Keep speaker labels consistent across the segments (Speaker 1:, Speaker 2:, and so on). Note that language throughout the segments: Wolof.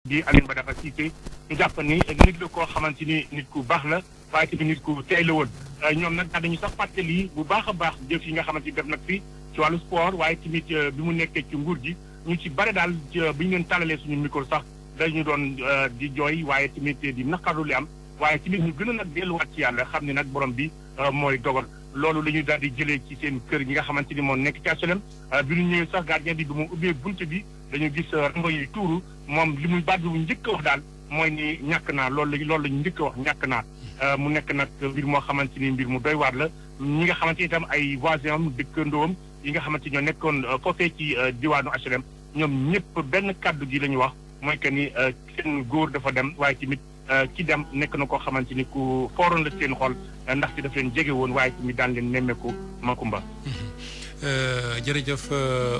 Speaker 1: di Alioune Badara Cissé ñu jàpp ni nit la koo xamante ni nit ku baax la waaye tamit nit ku tey la woon ñoom nag dañu sax fàttali bu baax a baax jëf yi nga xamante ni def nag fi ci wàllu sport waaye tamit bi mu nekkee ci nguur gi ñu ci bare daal bi ñu leen tàllalee suñu micro sax dañu doon di jooy waaye tamit di naqarlu li am waaye tamit ñu gën a nag delluwaat ci yàlla xam ne nag borom bi mooy dogal loolu la ñuy daal di jëlee ci seen kër yi nga xamante ni moo nekk ci HLM bi ñu ñëwee sax gardien bi mu ubbee bunt bi dañu gis rango yi tuuru moom li muy baat bi mu njëkk a wax daal mooy ni ñàkk naa loolu la ñu njëkk a wax ñàkk naa mu nekk nag mbir moo xamante ni mbir mu doy waar la ñi nga xamante ni itam ay voisins am dëkkandoom yi nga xamante ñoo nekkoon foofee ci diwaanu HLM ñoom ñëpp benn kàddu gi la ñu wax mooy que ni seen góor dafa dem waaye tamit ki dem nekk na koo xamante ni ku fooroon la seen xol ndaxte daf leen jege woon waaye tamit daan leen nemmeeku Makumba.
Speaker 2: jërëjëf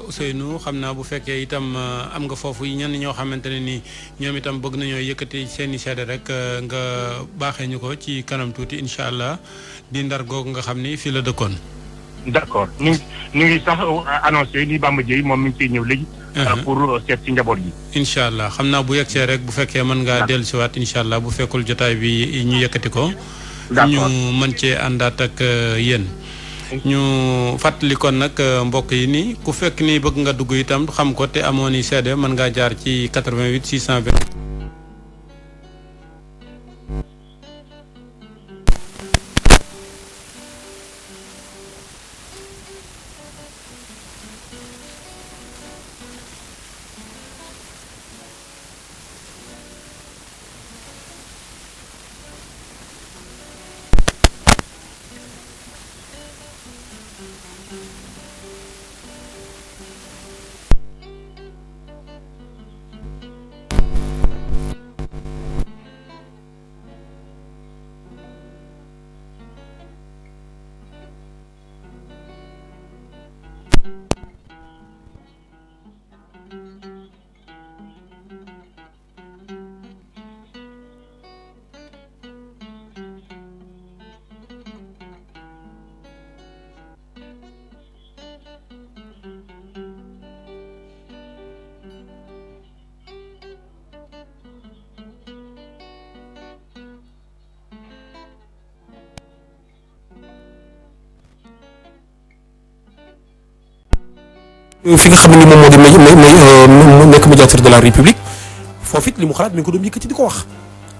Speaker 2: Ousseynou xam naa bu fekkee itam am nga foofu ñenn ñoo xamante ne ni ñoom itam bëgg nañoo yëkkati seen i seede rek nga baaxee ñu ko ci kanam tuuti incha allah di ndar googu nga xam ni fii la dëkkoon.
Speaker 1: d'accord ñu ngi sax annoncé ni Bamba Dieye moom mi ngi ciy ñëw léegi. pour seet ci njaboot gi.
Speaker 2: incha allah xam naa bu yegsee rek bu fekkee mën ngaa dellusiwaat incha allah bu fekkul jotaay bi ñu yëkkati ko. ñu mën cee àndaat ak yéen. ñu fàttali kon nag mbokk yi ni ku fekk ni bëgg nga dugg itam xam ko te amoon i seede mën ngaa jaar ci 88 620.
Speaker 3: fi nga xam ne ni moom moo di nekk médiateur de la république foofu it li mu xalaat mi ngi ko doon yëkkati di ko wax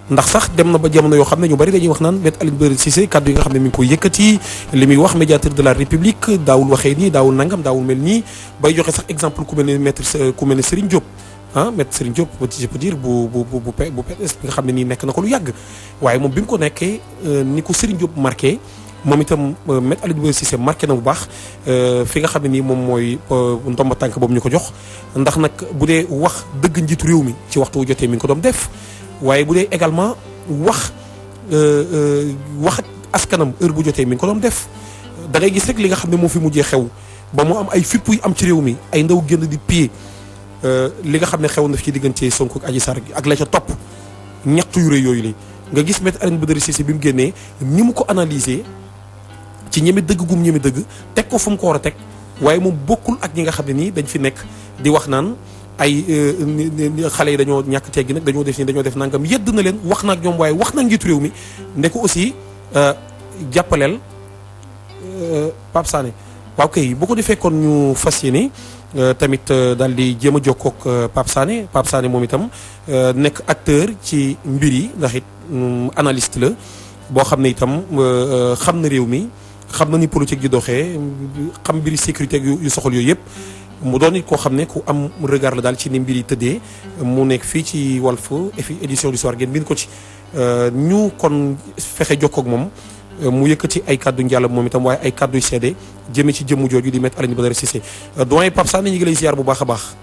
Speaker 3: ndax sax dem na ba jamono yoo xam ne ñu bari dañuy wax naan Me Alioune Badara Cissé kàddu yi nga xam ne mi ngi koy yëkkati li muy wax médiateur de la république daawul waxee nii daawul nangam daawul mel nii bay joxe sax exemple ku mel ne ku mel ne Serigne Diop maître Serigne Diop je peux dire bu PDS bi nga xam ne nii nekk na ko lu yàgg waaye moom bi mu ko nekkee ni ko Serigne Diop marqué moom itam Me Alioune Badara Cissé marqué na bu baax fi nga xam ne nii moom mooy ndomba tànk boobu ñu ko jox ndax nag bu dee wax dëgg njiitu réew mi ci waxtu wu jotee mi ngi ko doon def waaye bu dee également wax ak askanam heure bu jotee mi ngi ko doon def da ngay gis rek li nga xam ne moo fi mujjee xew ba mu am ay fipp yu am ci réew mi ay ndaw génn di pied li nga xam ne xew na fi ci diggante Sonko ak Adji Sarr ak la ca topp ñaxtu yu rëy yooyu li nga gis Me Alioune Badara Cissé bi mu génnee ni mu ko analyser ci ñeme dëgg gum ñeme dëgg teg ko fu mu ko war a teg waaye moom bokkul ak ñi nga xam ne nii dañ fi nekk di wax naan ay xale yi dañoo ñàkk teggi nag dañoo def nii dañoo def nangam yedd na leen wax na ak ñoom waaye wax na njiitu réew mi ne ko aussi jàppaleel Pape Sané waaw kay bu ko defee kon ñu fas yéene tamit daal di jéem a jokkoo ak Pape Sané moom itam nekk acteur ci mbir yi ndax it analyste la boo xam ne itam xam na réew mi xam na ni politique di doxee xam mbiri sécurité yu soxal yooyu yëpp mu doon it koo xam ne ku am regard la daal ci ni mbir yi tëddee mu nekk fii ci Walf édition du soir ngeen bind ko ci ñu kon fexe jokkoo ak moom mu yëkkati ay kàddu njàll moom itam waaye ay kàddu yu seede jëme ci jëmmu jooju di Me Alioune Badara Cissé doyen Pape Sané ñu ngi lay ziar bu baax a baax.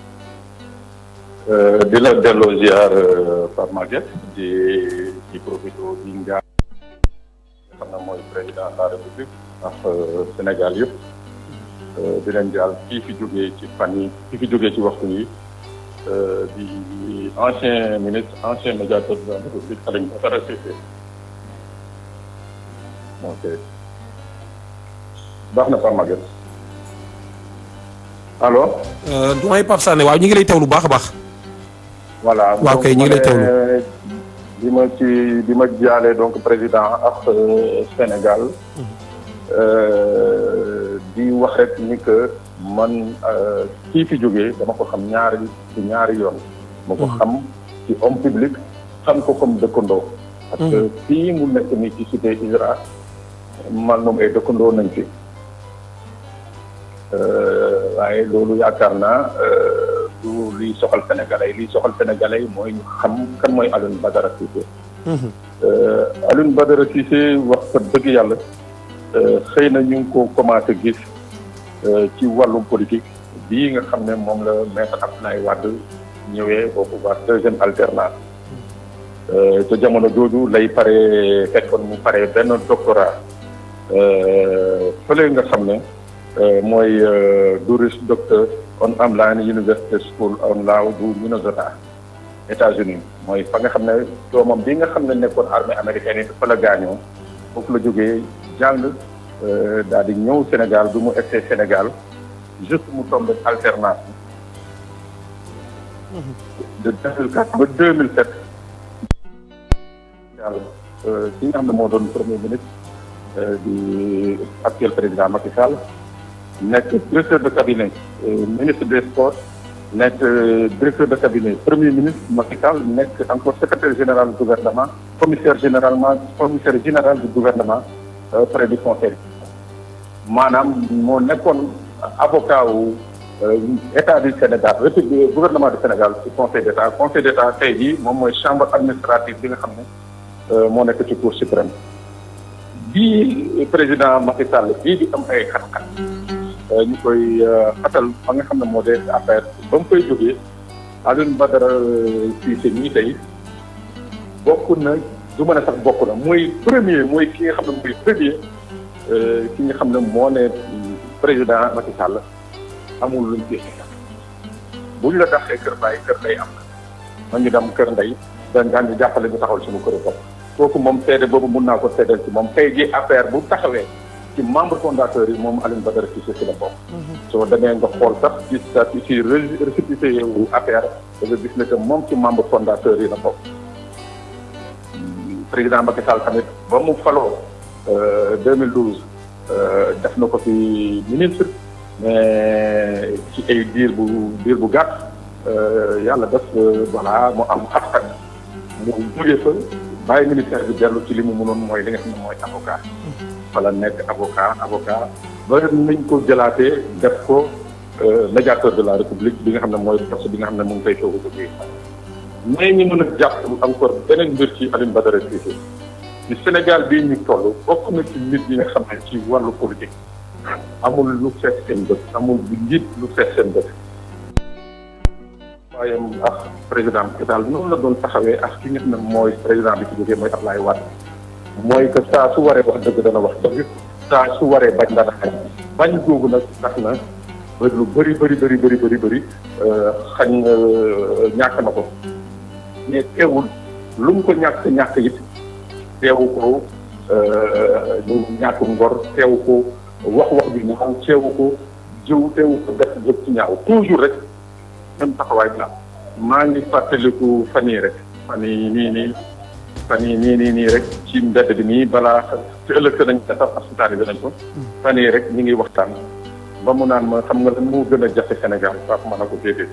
Speaker 4: di la delloo ziar Pape Maguette di profité di nga xam na mooy président de la république ak Sénégal yëpp di leen jàll kii fi jógee ci fan yi kii fi jógee ci waxtu yi di ancien ministre ancien médiateur de la république Alioune Badara Cissé ok baax na Pape Maguette allo.
Speaker 3: doyen Pape Sané waaw ñu ngi lay teewlu bu baax a baax.
Speaker 4: voilà
Speaker 3: waaw kay ñu ngi lay teewlu.
Speaker 4: bi ma jaale donc président ak Sénégal. di wax rek ni que man kii fi jógee dama ko xam ñaari yoon. ma ko xam ci homme public xam ko comme dëkkandoo. parce que fii mu nekk nii ci cité ISRA man moom ay dëkkandoo nañ fi. waaye loolu yaakaar naa du liy soxal sénégalais liy soxal sénégalais mooy ñu xam kan mooy Alioune Badara Cissé. Alioune Badara Cissé wax fa dëgg yàlla xëy na ñu ngi ko commencé gis ci wàllum politique bii nga xam ne moom la maître Abdoulaye Wade ñëwee au pouvoir deuxième alternance. te jamono jooju lay pare fekkoon mu pare benn doctorat fële nga xam ne mooy Juris Doctor on Online University School on Law du Minnesota États-Unis mooy fa nga xam ne doomam bi nga xam ne nekkoon armée américaine yi fa la gaañoo foofu la jógee jàng daal di ñëw Sénégal bi mu egsee Sénégal juste mu tombé alternance de 2004 ba 2007 yàlla ki nga xam ne moo doon premier ministre di actuel président Macky Sall nekk directeur de cabinet ministre des sports nekk directeur de cabinet premier ministre Macky Sall nekk encore secrétaire général du gouvernement commissaire général du gouvernement près du conseil maanaam moo nekkoon avocat wu état du Sénégal république gouvernement du Sénégal ci conseil d'état tey jii moom mooy chambre administrative bi nga xam ne moo nekk ci cour suprême bii président Macky Sall bii di am ay xat-xat ñu koy xatal fa nga xam ne moo dee affaire ba mu koy jógee Alioune Badara Cissé nii tey bokk na du mën a sax bokk na mooy ki nga xam ne mooy premier ki nga xam ne moo ne président Macky Sall amul luñ ci buñ la daxee kër baay kër ndey am na ñu dem kër ndey daan ñu jàppale ñu taxawal suñu kër bopp kooku moom seede boobu mun naa ko seedeel ci moom tey ji affaire bu taxawee ci membre fondateur yi moom Alioune Badara Cissé ci la bokk. soo demee nga xool sax ci récépissé wu affaire da nga gis ne que moom ci membre fondateur yi la bokk. président Macky Sall tamit ba mu faloo 2012 def na ko fi ministre mais ci ay diir bu gàtt yàlla def voilà mu am xat-xat mu jógee fa bàyyi ministère bi dellu ci li mu mënoon mooy li nga xam ne mooy avocat. wala nekk avocat ba nañ ko jëlaatee def ko médiateur de la république bi nga xam ne mooy poste bi nga xam ne mu ngi koy soog a jógee mais ñu mën a jàpp encore beneen mbir ci Alioune Badara Cissé ci Sénégal bii ñu toll bokk na ci nit ñi nga xam ne ci wàllu politique amul lu fees seen bët amul bu njiit lu fees seen bët waaye ak président Macky Sall noonu la doon taxawee ak ki nga xam ne mooy président bi ci jógee mooy Abdoulaye Wade mooy que saa su waree wax dëgg dana wax dëgg saa su waree bañ dana bañ googu nag tax na ba lu bëri xañ ñàkk na ko mais teewul lu mu ko ñàkk it teewu ko ñàkk ngor teewu ko wax bi ñaaw teewu ko jëw teewu ko def jëf ci ñaaw toujours rek même taxawaay la maa ngi fàttaliku fan yii nii rek ci mbedd bi nii balaa ci ëllëg sa nañ sax asutaani bi nañ ko fan yii rek ñu ngi waxtaan ba mu naan ma xam nga lan moo gën a jafe Sénégal Pape ma ne ko déedéet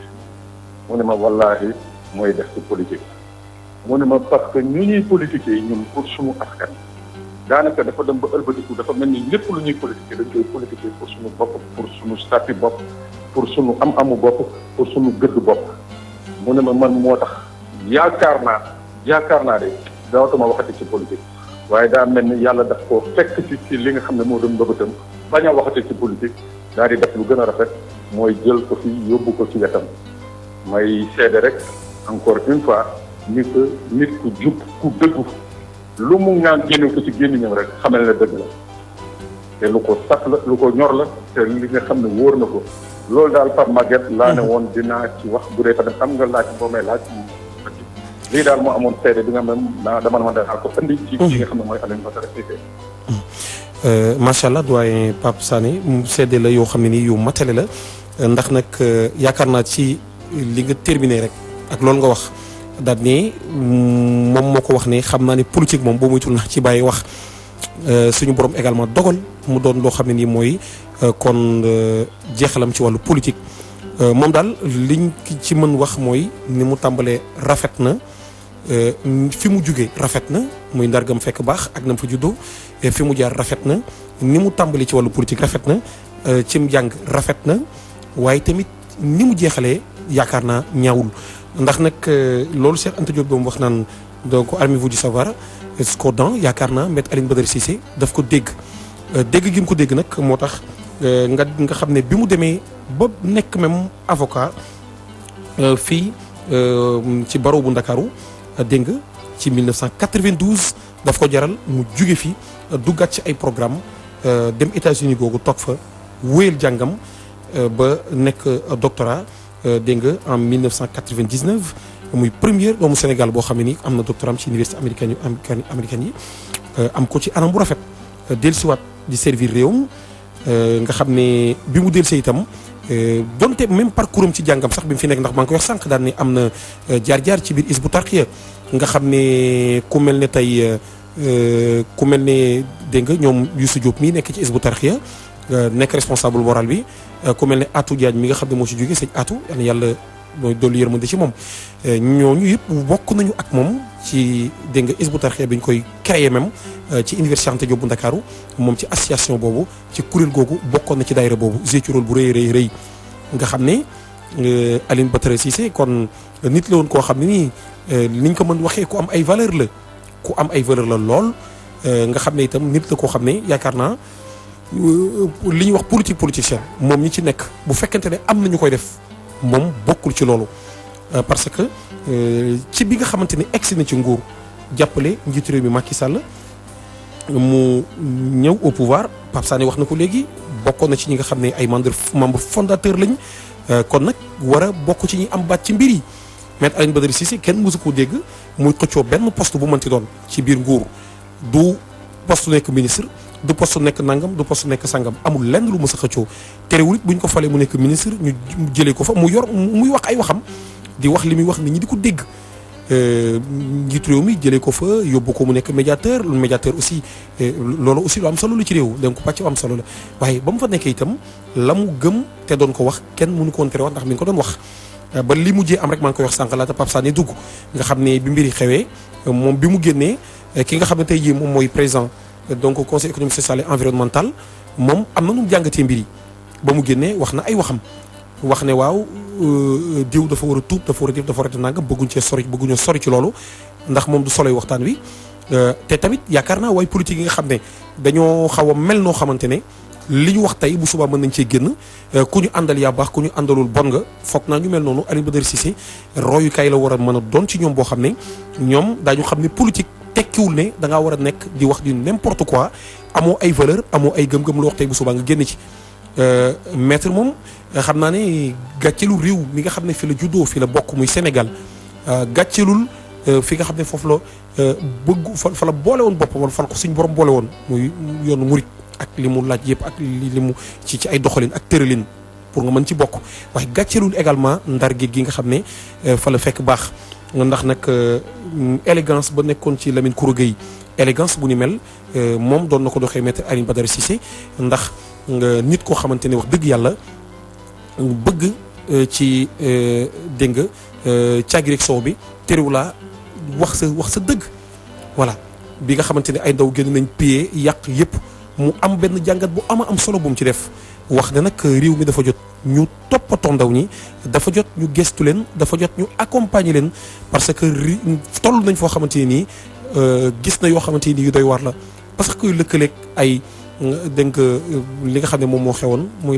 Speaker 4: mu ne ma wallaahi mooy def ci politique mu ne ma parce que ñu ñuy politiquer yi ñun pour suñu askan daanaka dafa dem ba ëlbatiku dafa mel ni lépp lu ñuy politiquer dañ koy politiquer pour suñu bopp pour suñu statut bopp pour suñu am-amu bopp pour suñu gëdd bopp mu ne ma man moo tax yaakaar naa de daawatuma waxati ci politique waaye daa mel ni yàlla daf koo fekk ci li nga xam ne moo doon bëbëtam bañ a waxati ci politique daal di def lu gën a rafet mooy jël ko fi yóbbu ko ci wetam may seede rek encore une fois ni que nit ku jub ku dëggu lu mu ñaan génne ko ci gémmiñam rek xamal ne dëgg la te lu ko saf la lu ko ñor la te li nga xam ne wóor na ko loolu daal Pape Maguette laa ne woon dinaa ci wax bu dee fa def am nga laaj boo may laaj lii daal moo amoon seede bi nga xam ne dama danaa ko indi ci li nga xam ne mooy Alioune Badara Cissé.
Speaker 3: macha allah doyen Pape Sané seede la yoo xam ne nii yu matale la ndax nag yaakaar naa ci li nga terminé rek ak loolu nga wax daal ne moom moo ko wax ne xam naa ne politique moom boo muytul nax ci bàyyi wax suñu borom également dogal mu doon loo xam ne nii mooy kon jeexalam ci wàllu politique moom daal liñ ci mën wax mooy ni mu tàmbalee rafet na fi mu jugee rafet na muy ndargam fekk baax ak na mu fa juddoo fi mu jaar rafet na ni mu tàmbalee ci wàllu politique rafet na cim jàng rafet na waaye tamit ni mu jeexalee yaakaar naa ñaawul ndax nag loolu Cheikh Anta Diop ba mu wax naan donc armez-vous du savoir Scodan yaakaar naa Maître Alioune Badara Cissé daf ko dégg gi mu ko dégg nag moo tax nga xam ne bi mu demee ba nekk même avocat fii ci barreau bu Ndakaaru dégg nga ci 1992 daf ko jaral mu jóge fi duggaat ci ay programme dem États-Unis googu toog fa wéyal jàngam ba nekk doctorat dégg nga en 1999 muy première doomu Sénégal boo xam ne ni am na doctorat ci université américaine yi am ko ci anam bu rafet dellusiwaat di servir réewam nga xam ne bi mu dellusee itam donte même parcours am ci jàngam sax bi mu fi nekk ndax maa ngi koy wax sànq daan ne am na jaar-jaar ci biir Hizbut Tarqiyyah nga xam ne ku mel ne tey ku mel ne dégg nga ñoom Youssou Diop mii nekk ci Hizbut Tarqiyyah nekk responsable moral bi ku mel ne Atou Diagne mi nga xam ne moo ci jógee sëñ Atou yàlla mooy dolli yërmande ci moom ñooñu yëpp bokk nañu ak moom ci dégg nga Hizbut Tarqiyyah bi ñu koy créé même ci université Anta Diop bu Ndakaaru moom ci association boobu ci kuréel googu bokkoon na ci daayira boobu joué ci rôle bu rëy nga xam ne Alioune Badara Cissé kon nit la woon koo xam ne nii niñ ko mën waxee ku am ay valeur la ku am ay valeur la lool nga xam ne itam nit la koo xam ne yaakaar naa li ñuy wax politicien moom ñi ci nekk bu fekkente ne am na ñu koy def moom bokkul ci loolu parce que ci bi nga xamante ne egsi na ci nguur jàppale njiitu réew mi Macky Sall mu ñëw au pouvoir Pape Sané wax na ko léegi bokkoon na ci ñi nga xam ne ay membre fondateur lañ kon nag war a bokk ci ñi am baat ci mbir yi Maître Alioune Badara Cissé kenn mësu ko dégg muy xëccoo benn poste bu mënti doon ci biir nguur du poste nekk ministre du poste nekk nangam du poste nekk sangam amul lenn lu mës a xëccoo terewul it bu ñu ko falee mu nekk ministre ñu jëlee ko fa muy wax ay waxam di wax li muy wax nit ñi di ko dégg njiitu réew mi jëlee ko fa yóbbu ko mu nekk médiateur aussi loolu aussi lu am solo la ci réew donc pàcc am solo la waaye ba mu fa nekkee itam la mu gëm te doon ko wax kenn mënu ko woon tere wax ndax mi ngi ko doon wax ba li mujjee am rek maa ngi koy wax sànq laata Pape Sané dugg nga xam ne bi mbiri xewee moom bi mu génnee ki nga xam ne tey jii moom mooy président donc conseil économique social et environnemental moom am na nu mu jàngatee mbir yi ba mu génnee wax na ay waxam wax ne waaw diw dafa war a tuub dafa war a def dafa war a def nangam bëgguñoo sori ci loolu ndax moom du soloy waxtaan wi te tamit yaakaar naa waaye politique yi nga xam ne dañoo xaw a mel noo xamante ne li ñu wax tey bu subaa mën nañ cee génn ku ñu àndal yaa baax ku ñu àndalul bon nga foog naa ñu mel noonu Alioune Badara Cissé royukaay la war a mën a doon ci ñoom boo xam ne ñoom daañu xam ne politique tekkiwul ne da ngaa war a nekk di wax di n'importe quoi amoo ay valeur amoo ay gëm-gëm lu wax tey bu subaa nga génn ci maître moom xam naa ne gàcceelu réew mi nga xam ne fi la juddoo fi la bokk muy Sénégal gàcceelul fi nga xam ne foofu la bëgg fa la boole woon boppam wala fa la ko suñ borom boole woon muy yoonu murit ak li mu laaj yëpp ak li mu ci ay doxalin ak tëralin pour nga mën ci bokk waaye gàcceelul également ndar géej gi nga xam ne fa la fekk baax ndax nag élégance ba nekkoon ci Lamine Koura Gueye élégance bu ni mel moom doon na ko doxee maître Alioune Badara Cissé ndax nit koo xamante ne wax dëgg yàlla bëgg ci dégg nga caagi rek soow bi terew laa wax sa dëgg voilà bi nga xamante ne ay ndaw génn nañ piyee yàq yëpp mu am benn jàngat bu am solo bu mu ci def wax ne nag réew mi dafa jot ñu toppatoo ndaw ñi dafa jot ñu gestu leen dafa jot ñu accompagner leen parce que toll nañ foo xamante ne nii gis na yoo xamante ni yu doy war la parce que lëkkaleeg ay dégg nga li nga xam ne moom moo xewoon muy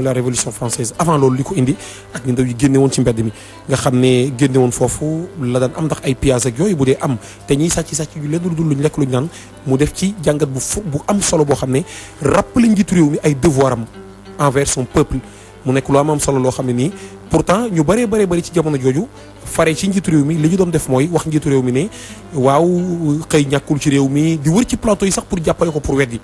Speaker 3: la révolution française avant loolu li ko indi ak ni ndaw yi génne woon ci mbedd mi nga xam ne génne woon foofu la daan am ndax ay pièces ak yooyu bu dee am te ñiy sàcc yu leen lu dul luñ lekk luñ naan mu def ci jàngat bu am solo boo xam ne rappelé njiitu réew mi ay devoir am envers son peuple mu nekk lu am solo loo xam ne nii pourtant ñu bëree ci jamono jooju fare ci njiitu réew mi li ñu doon def mooy wax njiitu réew mi ne waaw xëy ñàkkul ci réew mi di wër ci plateau yi sax pour jàppale ko pour weddi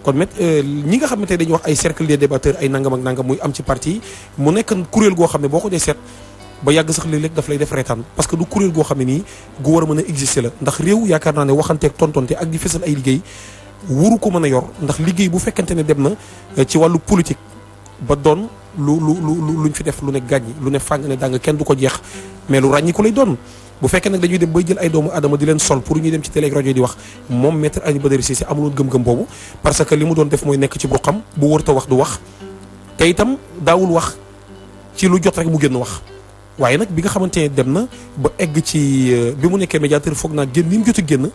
Speaker 3: kon ñi nga xamante ne dañuy wax ay cercle des débatteurs ay nangam ak nangam muy am ci parti mu nekk kuréel goo xam ne boo ko dee seet ba yàgg sax léeg-léeg daf lay def reetaan parce que du kuréel goo xam ne nii gu war a mën a exister la ndax réew yaakaar naa ne waxanteeg tontonte ak di fesal ay liggéey wuru ko mën a yor ndax liggéey bu fekkente ne dem na ci wàllu politique ba doon luñ fi def lu ne gàññi lu ne fàng ne daa nga kenn du ko jeex mais lu ràññi ko lay doon bu fekkee nag dañuy dem bay jël ay doomu adama di leen sol pour ñuy dem ci télé ak rajo di wax moom maître Alioune Badara Cissé amuloon gëm-gëm boobu parce que li mu doon def mooy nekk ci ruqam bu wërta wax du wax te itam daawul wax ci lu jot rek mu génn wax waaye nag bi nga xamante ne dem na ba egg ci bi mu nekkee médiateur foog naa génn li mu jot a génn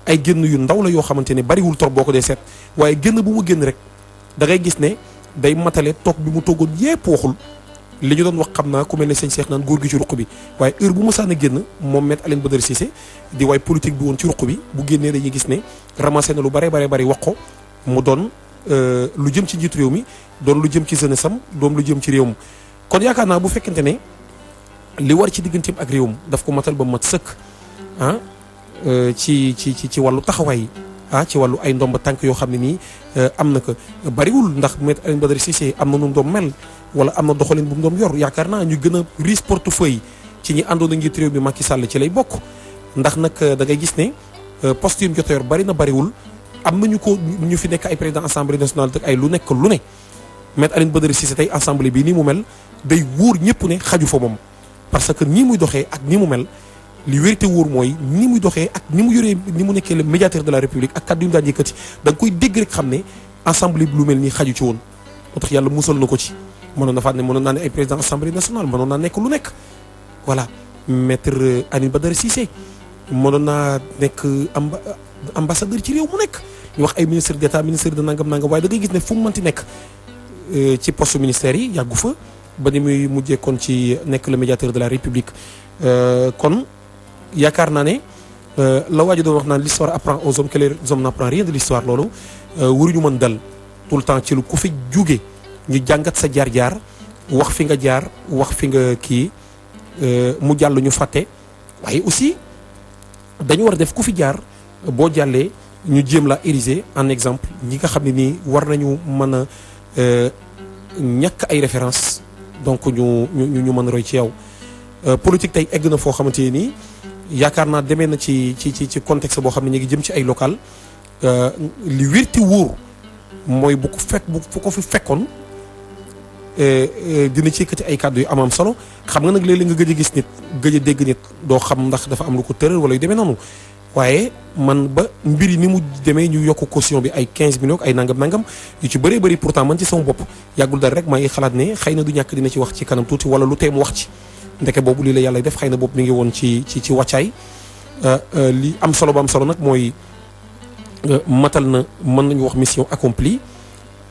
Speaker 3: ay génn yu ndaw la yoo xamante ne bariwul trop boo ko dee seet waaye génn bu mu génn rek da ngay gis ne day matale toog bi mu toogoon yépp waxul li ñu doon wax xam naa ku mel ne sëñ Cheikh naan góor gi ci ruq bi waaye heure bu mësaan a génn moom maître Alioune Badara Cissé di waay politique bi woon ci ruq bi bu génnee dañuy gis ne ramassé na lu bare wax ko mu doon lu jëm ci njiitu réew mi doon lu jëm ci jeunesse am doon lu jëm ci réewam kon yaakaar naa bu fekkente ne li war ci digganteem ak réewam daf ko matal ba mat sëkk ci wàllu taxawaay ci wàllu ay ndomba tànk yoo xam ne nii am na ko bariwul ndax maître Alioune Badara Cissé am na nu mu doon mel wala am na doxalin bu mu doon yor yaakaar naa ñu gën a riche portefeuille ci ñi àndoon ak njiit réew mi Macky Sall ci lay bokk ndax nag da ngay gis ne poste yu mu jot a yor bari na bariwul am nañu ko ñu fi nekk ay président assemblée nationale te ay lu nekk lu ne maître Alioune Badara Cissé tey assemblée bii nii mu mel day wóor ñëpp ne xaju fa moom parce que nii muy doxee ak ni mu mel li wérité wóor mooy ni muy doxee ak ni mu yoree ni mu nekkee le médiateur de la république ak kàddu yu mu daan yëkkati da nga koy dégg rek xam ne assemblée bi lu mel nii xaju ci woon moo tax yàlla musal na ko ci mënoon na faa ne mënoon naa ne ay président assemblée nationale mënoon naa nekk lu nekk voilà maître Alioune Badara Cissé mënoon naa nekk ambassadeur ci réew mu nekk ñu wax ay ministre d'état ministre de nangam waaye da ngay gis ne fu mu mënti nekk ci poste ministère yi yàggu fa ba ni muy mujjee kon ci nekk le médiateur de la république kon yaakaar naa ne la waaju doon wax naan l'histoire apprend aux hommes que les hommes n'apprennent rien de l'histoire loolu waruñu mën dal tout le temps ci lu ku fi jóge ñu jàngat sa jaar-jaar wax fi nga jaar wax fi nga kii mu jàll ñu fàtte waaye aussi dañu war a def ku fi jaar boo jàllee ñu jéem la ériger en exemple ñi nga xam ne nii war nañu mën a ñàkk ay références donc ñu mën a roy ci yow politique tey egg na foo xamante ne nii yaakaar naa demee na ci contexte boo xam ne ñu ngi jëm ci ay local li wérti wóor mooy bu ko fi fekkoon dina ci yëkkati ay kàddu yu am solo xam nga nag léeg-léeg nga gëj a gis nit gëj a dégg nit doo xam ndax dafa am lu ko tëral wala yu demee noonu waaye man ba mbir yi ni mu demee ñu yokk caution bi ay 15 millions ay nangam yu ci bëree bëri pourtant man ci sama bopp yàggul dara rek maa ngi xalaat ne xëy na du ñàkk dina ci wax ci kanam tuuti wala lu tee mu wax ci ndeke boobu lii la yàlla def xëy na boobu mi ngi woon ci wàccaay li am solo ba am solo nag mooy matal na mën nañu wax mission accomplie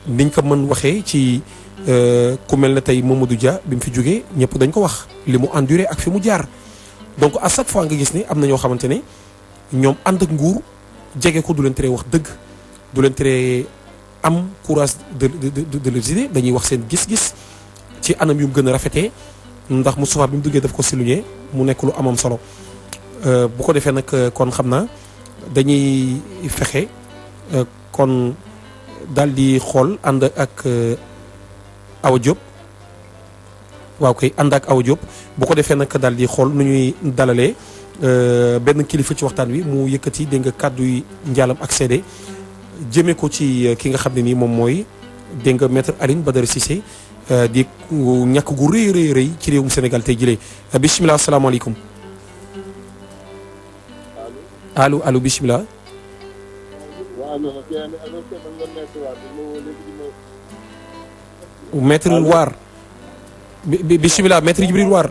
Speaker 3: niñ ko mën waxee ci ku mel ne tey Mamadou Dia bi mu fi jógee ñëpp dañ ko wax li mu enduré ak fi mu jaar donc à chaque fois nga gis ne am na ñoo xamante ne ñoom ànd ak nguur jege ko du leen tere wax dëgg du leen tere am courage de leurs idées dañuy wax seen gis-gis ci anam yu mu gën a rafetee ndax Moustapha bi mu duggee daf ko souligné mu nekk lu amam solo bu ko defee nag kon xam naa dañuy fexe kon daal di xool ànd ak Awa Diop waaw kay ànd ak Awa Diop bu ko defee nag daal di xool nu ñuy dalalee benn kilifa ci waxtaan wi mu yëkkati dégg nga kàddu yi njaalam ak seede jëmee ko ci ki nga xam ne nii moom mooy dégg nga maître Alioune Badara Cissé di ñàkk gu rëy ci réewum Sénégal tey jëlee bisimilah asalaamaaleykum allo bisimilah. maître Waar bisimilah maître Djibril Waar.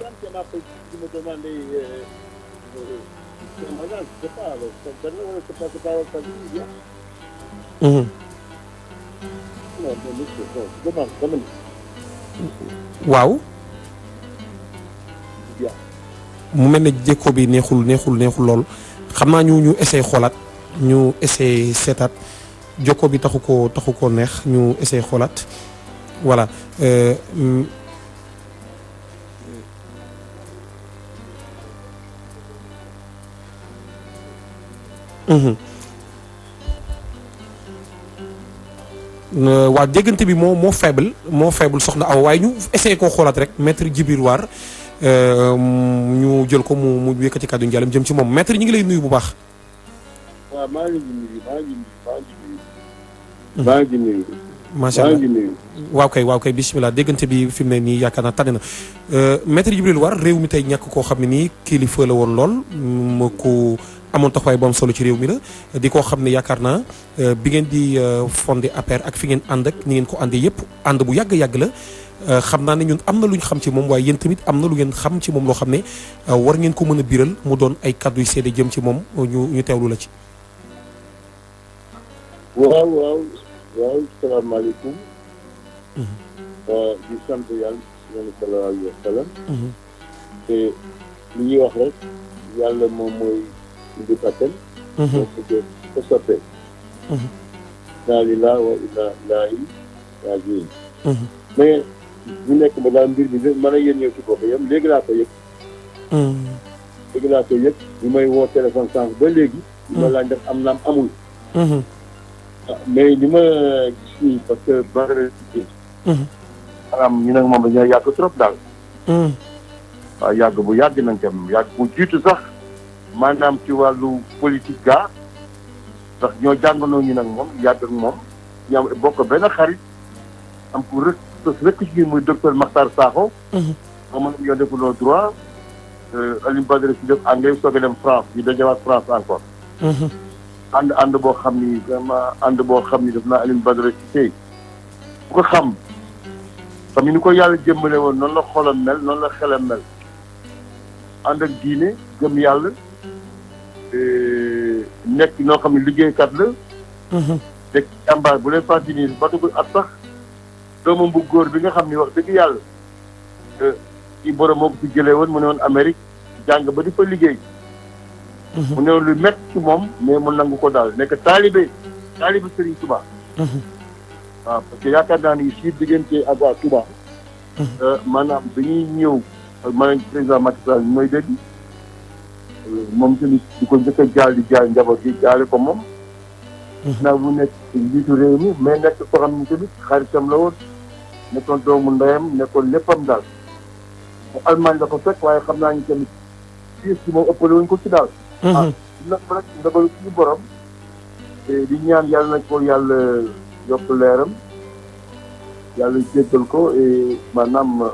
Speaker 3: waaw. mu mel ne jékko bi neexul lool xam naa ñu essayé xoolaat ñu essayé seetaat jokko bi taxu ko neex ñu essayé xoolaat voilà. waa déggante bi moo faible soxna aw waaye ñu essayé koo xoolaat rek maître Djibril War ñu jël ko mu yëkkati kàddu njaalam jëm ci moom maître ñu ngi lay nuyu bu baax.
Speaker 5: waaw maa ngi nuyu.
Speaker 3: macha allah waaw kay bisimilah déggante bi fi mu ne nii yaakaar naa tànn na maître Djibril War réew mi tey ñàkk koo xam ne nii kilifa la woon lool mu ko amoon taxawaay bu am solo ci réew mi la di koo xam ne yaakaar naa bi ngeen di fondé APR ak fi ngeen ànd ak ni ngeen ko àndee yëpp ànd bu yàgg la xam naa ne ñun am na lu ñu xam ci moom waaye yéen tamit am na lu ngeen xam ci moom loo xam ne war ngeen ko mën a biral mu doon ay kàddu yu seede jëm ci moom ñu teewlu la ci.
Speaker 5: waaw salaamaaleykum. di sant yàlla sallallahu alayhi wa sallam. te li ñuy wax rek yàlla moom mooy indi kattan. moo ko soppee. inna lillahi wa inna ilayhi raaji'uun. mais bu nekk ba daal mbir mi mën a yéen ñëw ci bopp yam léegi laa ko yëg. bi may woo téléphone sànq ba léegi. li ma laaj def am naam amul. mais li ma gis nii parce que maanaam ñu nag moom dañoo yàgg trop daal. waaw yàgg bu yàgg nañ tam yàgg bu jiitu sax maanaam ci wàllu politique gaa ndax ñoo jàngandoo ñu nag moom yàgg ak moom ñu am bokk benn xarit am ku rek ci muy docteur Makhtar Sakho. moom man ñoo defuloo droit Alioune Badara si def anglais soog a dem France ñu dajawaat France encore. ànd boo xam ni vraiment ànd boo xam ni daf naa Alioune Badara ci tey bu ko xam ni ko yàlla jëmmale woon noonu la xolam mel noonu la xelam mel ànd ak diine gëm yàlla nekk noo xam ne liggéeykat la nekk jàmbaar bu leen fàttali nii ba dugg at sax doomam bu góor bi nga xam ni wax dëgg yàlla ci borom moo ko fi jëlee woon mu ne woon Amérique jàng ba di fa liggéey mu ne lu métti ci moom mais mu nangu ko daal nekk taalibe Serigne Touba. waaw parce que yaakaar naa ni si diggante ak waa Touba. maanaam dañuy ñëw maanaam président Macky Sall mooy dégg moom tamit di ko njëkk a jaal njaboot gi jaale ko moom. naa bu nekk njiitu réew mi mais nekk ko xam ne tamit xaritam la woon nekkoon doomu ndeyam nekkoon léppam daal. Allemagne la ko fekk waaye xam naa ni tamit fii si moom ëppale wuñ ko ci daal. nag rek ndabalu suñu borom di ñaan yàlla na ko yàlla yokk leeram yàlla jéggal ko maanaam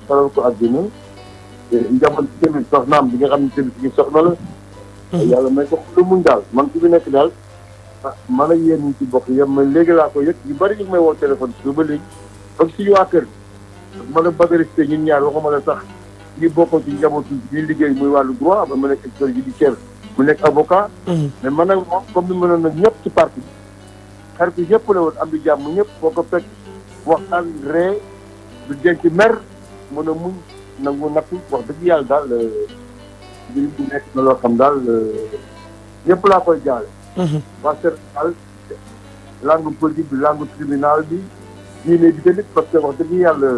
Speaker 5: faral ko àddina njaboot ci tamit soxnaam bi nga xam ne tamit suñu soxna la yàlla may ko lu muñ daal man fi mu nekk daal man ak yéen ñi ci bokk yem ma léegi laa ko yëg ñu bari ñu may woo téléphone si ba léegi ak suñu waa kër man a bagariste ñun ñaar waxuma la sax ñu bokkoo ci njabootu ñuy liggéey muy wàllu droit ba mu nekk expert judiciaire mu nekk avocat. mais man nag moom comme ni ma doon nag ñëpp ci parti xarit yëpp la woon am di jàmm ñëpp foo ko fekk waxtaan ree du denc mer mën a muñ nangu nattu wax dëgg yàlla daal mbir bu nekk na loo xam daal ñëpp laa koy jaale. waa Sénégal langue politique bi langue tribunal bi diine bi tamit parce que wax dëgg yàlla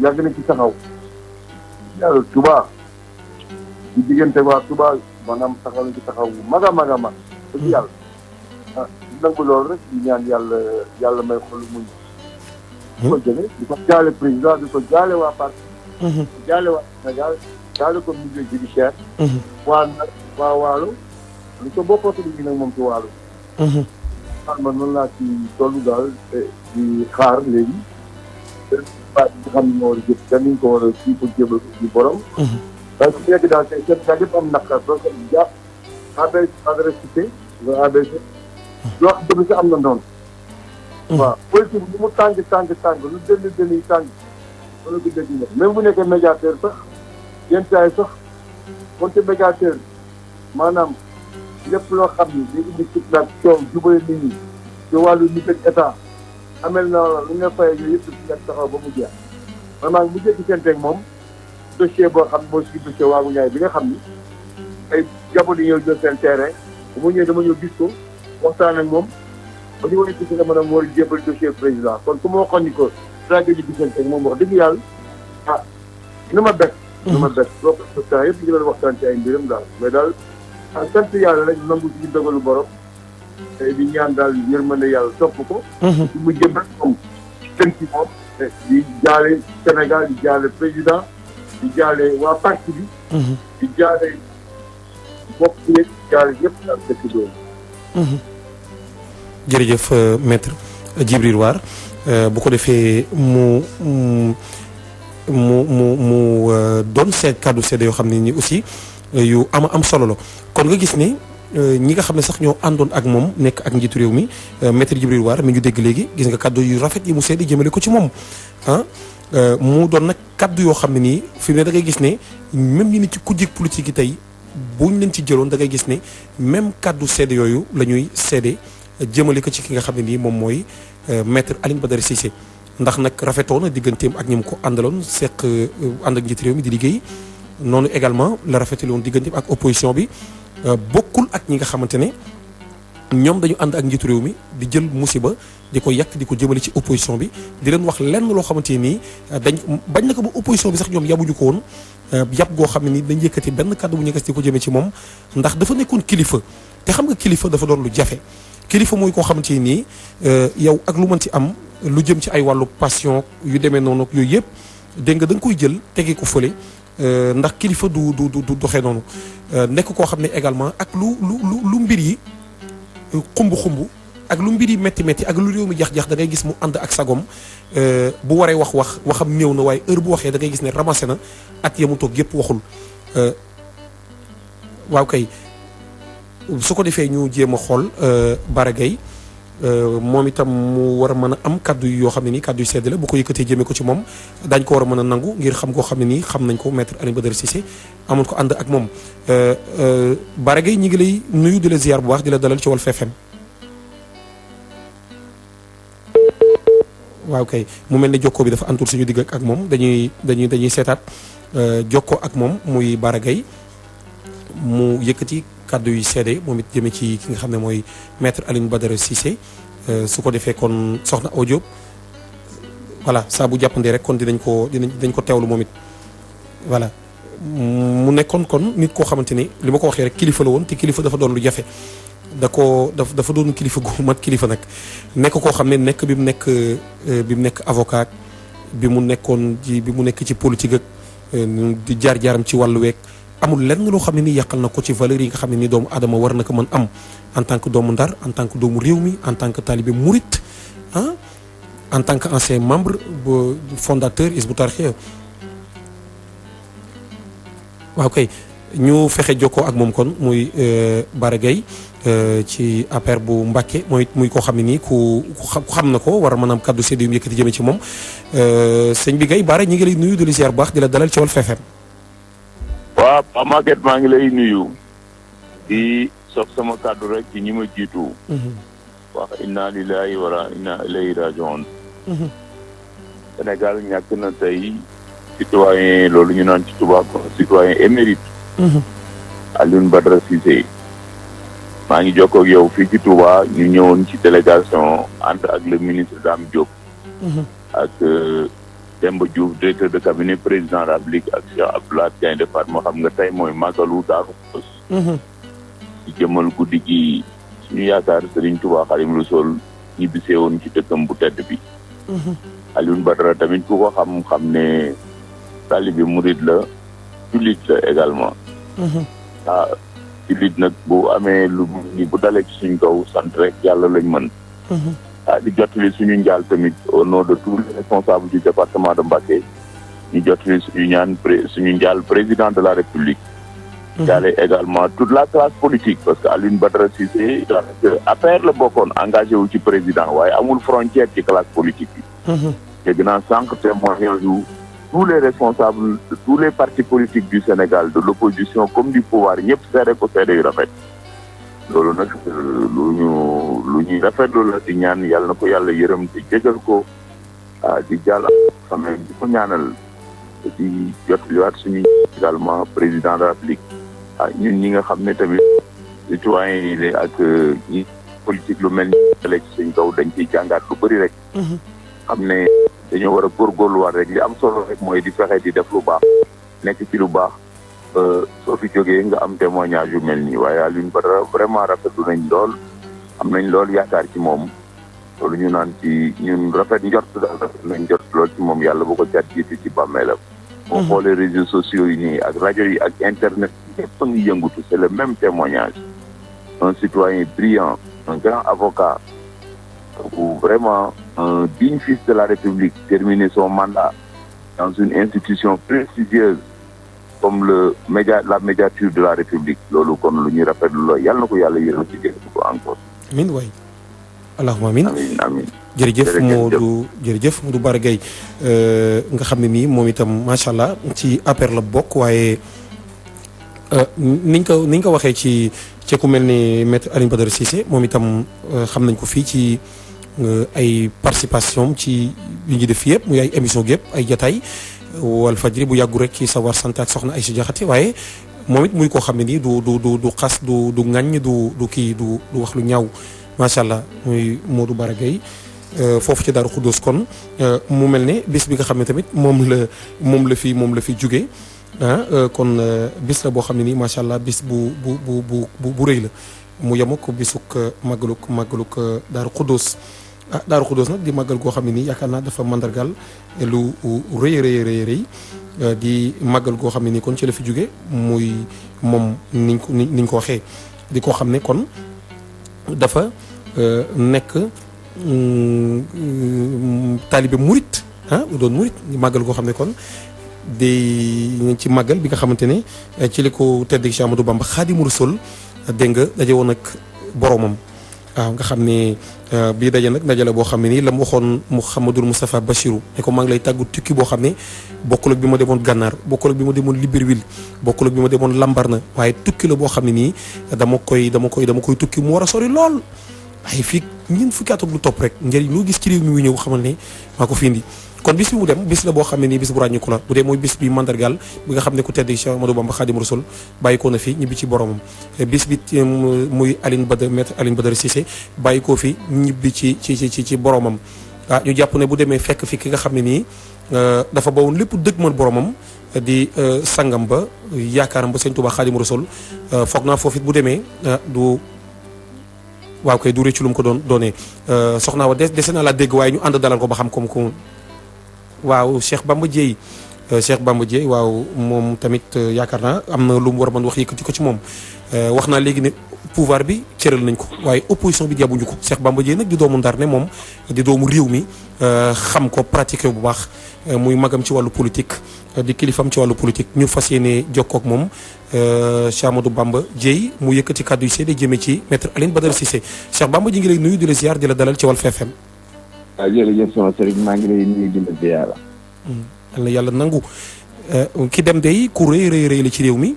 Speaker 5: yàgg na ci taxaw yàlla Touba di diggante waa Touba maanaam taxaw na ci taxaw bu mag a mag a mag dëgg yàlla nangu loolu rek di ñaan yàlla may xolu muñ di ko jële di ko jaale président di ko jaale waa parti jaale waa Sénégal jaale ko milieu judiciaire waa nag waa Waalo lu ko bokkootu li nag moom ci Waalo man noonu laa ci tollu daal di xaar léegi waaw nga xam ne moo war a jëf kenn ñu ko war a kii pour jébal ko ci borom. waaye su nekk daal tey Sénégal yëpp am naqar donc jàpp adressité nga ABC. loo xam dëgg si am na noonu. waaw politique bi mu tàng lu dënn yi tàng wala du dëgg ñëpp même bu nekkee médiateur sax yenn saa yi sax konte médiateur maanaam lépp loo xam ni day indi fitna coow jubale nit ñi ci wàllu nit ak état. amel na lu ñu la fayee yooyu yëpp di nekk taxaw ba mu jeex vraiment mu jëkk seen teg moom dossier boo xam ne moo si dossier waagu ñaay bi nga xam ni ay jamono yi ñëw jël seen terrain bu mu ñëwee dama ñëw gis ko waxtaan ak moom ba ñu war a gis nga mën a war a jébal dossier président kon ku ma waxoon ni ko daa gëj a gis seen teg moom wax dëgg yàlla na ma bett boo ko waxtaan yëpp ñu doon waxtaan ci ay mbiram daal mais daal sant yàlla rek nangu ci dogalu borom te di ñaan daal yërmande yàlla topp ko. ci mu jëm rek moom gën ci moom di jaale Sénégal di jaale président di jaale waa parti bi di jaale bopp yeeg di jaale yëpp ak dëkk doon
Speaker 3: jërëjëf maître Djibril War bu ko defee mu doon seet kàddu seede yoo xam ne ni aussi yu am solo la kon nga gis ne ñi nga xam ne sax ñoo àndoon ak moom nekk ak njiitu réew mi maître Djibril War mi ngi dégg léegi gis nga kàddu yu rafet yi mu seede jëmale ko ci moom mu doon nag kàddu yoo xam ne nii fi mu ne da ngay gis ne même ñi ni ci kujje politique yi tey buñ leen ci jëloon da ngay gis ne même kàddu seede yooyu la ñuy seede jëmale ko ci ki nga xam ne nii moom mooy maître Alioune Badara Cissé ndax nag rafetoo na digganteem ak ñi mu ko àndaloon seq ànd ak njiitu réew mi di liggéey noonu également la rafetali woon digganteem ak opposition bi bokkul ak ñi nga xamante ne ñoom dañu ànd ak njiitu réew mi di jël musiba di ko yàq di ko jëmale ci opposition bi di leen wax lenn loo xamante nii dañ bañ na ko ba opposition bi sax ñoom yabuñu ko woon yàpp goo xam ne nii dañ yëkkati benn kàddu bu ñu di ko jëmee ci moom ndax dafa nekkoon kilifa te xam nga kilifa dafa doon lu jafe kilifa mooy koo xamante nii yow ak lu mën ci am lu jëm ci ay wàllu passion yu demee noonu ak yooyu yëpp dégg nga da nga koy jël tege ko fële ndax kilifa du doxee noonu nekk koo xam ne également ak lu mbir yi xumb ak lu mbir yi métti ak lu réew mi jax-jax da ngay gis mu ànd ak sagom bu waree waxam néew na waaye heure bu waxee da ngay gis ne ramassé na at yamu toog yëpp waxul waaw kay su ko defee ñu jéem a xool Bara Gaye moom itam mu war a mën a am kaddu yoo xam ne nii kaddu yu sedd la bu ko yëkkatee jëmee ko ci moom daañ ko war a mën a nangu ngir xam koo xam ne nii xam nañ ko maître Alioune Badara Cissé amoon ko ànd ak moom Bara Gaye ñi ngi lay nuyu di la ziar bu baax di la dalal ci Walf FM waaw kay mu mel ne jokkoo bi dafa antul suñu digg ak moom dañuy seetaat jokkoo ak moom muy Bara Gaye mu yëkkati kàddu yu seede moom it jëmee ci ki nga xam ne mooy maître Alioune Badara Cissé su ko defee kon soxna Awa Diop voilà saa bu jàppandee rek kon dinañ ko teewlu moom it voilà mu nekkoon kon nit koo xamante ni li ma ko waxee rek kilifa la woon te kilifa dafa doon lu jafe dafa doon kilifa gu mat kilifa nag nekk koo xam ne nekk bi mu nekk avocat bi mu nekk ci politique ak di jaar-jaaram ci wàllu week amul lenn loo xam ne ni yàqal na ko ci valeur yi nga xam ne ni doomu adama war na ko mën am en tant que doomu Ndar en tant que doomu réew mi en tant que talibé mouride en tant que ancien membre fondateur Hizbut Tarqiyyah waaw kay ñu fexe jokkoo ak moom kon muy Bara Gaye ci APR bu Mbàkke muy koo xam ne nii ku xam na ko war a mën a am kaddu sédd yu mu yëkkati jëmee ci moom sëñ bi Gaye Bara ñi ngi lay nuyu di la ziar bu baax di la dalal ci Walf FM.
Speaker 6: waaw Pa Maguette maa ngi lay nuyu di sof sama kàddu rek ci ñi ma jiitu wax inna lillahi wa inna ilayhi rajiun Sénégal ñàkk na tey citoyen loolu ñu naan ci tubaab citoyen émérite Alioune Badara Cissé maa ngi jokkoo ak yow fii ci Touba ñu ñëwoon ci délégation ànd ak le ministre Dame Diop ak Demba Diouf directeur de cabinet président de la République ak Cheikh Abdoulaye Gaïndé Fatma xam nga tey mooy màggalu Daaru Xudoos ci jëmal guddi gi suñu yaakaar Serigne Touba Xaadimu Rasuul ñibbisee woon ci dëkkam bu tedd bi Alioune Badara tamit ku ko xam ne taalibe murid la jullit la également jullit nag bu amee lu ni bu dalee ci suñ kaw sant rek yàlla lañ mën di jottali suñu njaal tamit au nom de tous les responsables du département de Mbacké ñu jottali suñu njaal président de la République jaale également toute la classe politique parce que Alioune Badara Cissé APR la bokkoon engagé wu ci président waaye amul frontière ci classe politique bi dégg naa sànq témoignage yu tous les responsables de tous les partis politiques du Sénégal de l'opposition comme du pouvoir ñëpp seede ko seede yu rafet loolu nag lu ñuy rafetlu la di ñaan yàlla na ko yàlla yërëm di jégal ko di jàll xam ne di ko ñaanal di jotliwaat suñu également président de la République ñun ñi nga xam ne tamit citoyens yi la ak ñi politique lu mel ni ci suñ kaw dañ ciy jàngaat lu bëri rek xam ne dañoo war a góorgóorluwaat rek li am solo rek mooy di fexe di def lu baax nekk ci lu baax soo fi jógee nga am témoignage yu mel nii waaye Alioune Badara vraiment rafetlu nañ lool am nañ lool yaakaar ci moom loolu ñu naan ci ñun rafet njort daal rafet nañ njort lool ci moom yàlla bu ko cat jiitu ci bàmmeelam. boo xoolee réseaux sociaux yi nii ak rajo yi ak internet yëpp a ngi yëngutu c'est le même témoignage. Un citoyen brillant, un grand avocat, ou vraiment un digne fils de la République, terminer son mandat dans une institution prestigieuse comme la médiature de la République. Loolu kon lu ñuy rafetlu la yàlla na ko yàlla yërëm ci jëf ko encore.
Speaker 3: amiin waay allahumma amiin
Speaker 6: amiin.
Speaker 3: jërëjëf Modou Bara Gaye nga xam ne nii moom itam macha allah ci APR la bokk waaye niñ ko waxee ci ku mel ni maître Alioune Badara Cissé moom itam xam nañ ko fii ci ay participation ci yu ñu def yëpp muy ay émission gi yëpp ay jataay Walfadjri bu yàggu rek ci Savoir Santé ak soxna Aïcha Diakhaté waaye moom it muy koo xam ne nii du xas du ŋaññ du wax lu ñaaw macha allah muy Modou Bara Gaye foofu ci Daaru Xuddoos kon mu mel ne bis bi nga xam ne tamit moom la fi jugee kon bis la boo xam ne nii macha allah bis bu rëy la mu yem ko bisuk màggaluk Daaru Xuddoos Daaru Xuddoos nag di màggal goo xam ne nii yaakaar naa dafa mandargal lu rëy di màggal goo xam ne nii kon ci la fi jóge muy moom niñ ko waxee di ko xam ne kon dafa nekk taalibe murit doon murit di màggal goo xam ne kon di ci màggal bi nga xamante ne ci li ko tedd Cheikh Amadou Bamba Xaadimu Rasuul dégg nga daje woon ak boromam waaw nga xam ne bii daje nag daje la boo xam ne nii la mu waxoon Mouhamadul Moustapha Bachirou ne ko maa ngi lay tàggu tukki boo xam ne bokkul ak bi ma demoon Gànnaar bokkul ak bi ma demoon Libreville bokkul ak bi ma demoon Lambaréné waaye tukki la boo xam ne nii dama koy tukki mu war a sori lool waaye fii ñun fukki at ak lu topp rek njëriñ loo gis ci réew mi mu ñëw xamal ne maa ko fi indi kon bis bi mu dem bis la boo xam ne nii bis bu ràññiku la bu dee mooy bis bi mandargal bi nga xam ne ku tedd Cheikh Amadou Bamba Khadim Rasoul bàyyi ko na fi ñibbi ci boromam bis bi muy maître Alioune Badara Cissé bàyyi ko fi ñibbi ci boromam ñu jàpp ne bu demee fekk fi ki nga xam ne nii dafa bawoon lépp dëgmal boromam di sangam ba yaakaaram ba Sëñ Tuubaa Khadim Rasoul foog naa foofu it bu demee du waaw kay du réccu lu mu ko doonee soxnaa wa dese naa la dégg waaye ñu ànd dalal ko ba xam comme ko waaw Cheikh Bamba Dièye waaw moom tamit yaakaar naa am na lu mu war a mën wax yëkkati ko ci moom wax naa léegi ne pouvoir bi cëral nañ ko waaye opposition bi jabuñu ko Cheikh Bamba Dièye nag di doomu Ndar ne moom di doomu réew mi xam ko pratiquer bu baax muy magam ci wàllu politique di kilifam ci wàllu politique ñu fas yéene jokkoo ak moom Cheikh Amadou Bamba Dièye mu yëkkati kàddu yi seede jëmee ci maître Alioune Badara Cissé Cheikh Bamba ji ngi lay nuyu di la ziar di la dalal ci Walf FM.
Speaker 7: waaw jërëjëf sama sëriñ maa ngi lay nuyu di la ziyaara.
Speaker 3: yàlla nangu ki dem day ku rëy la ci réew mi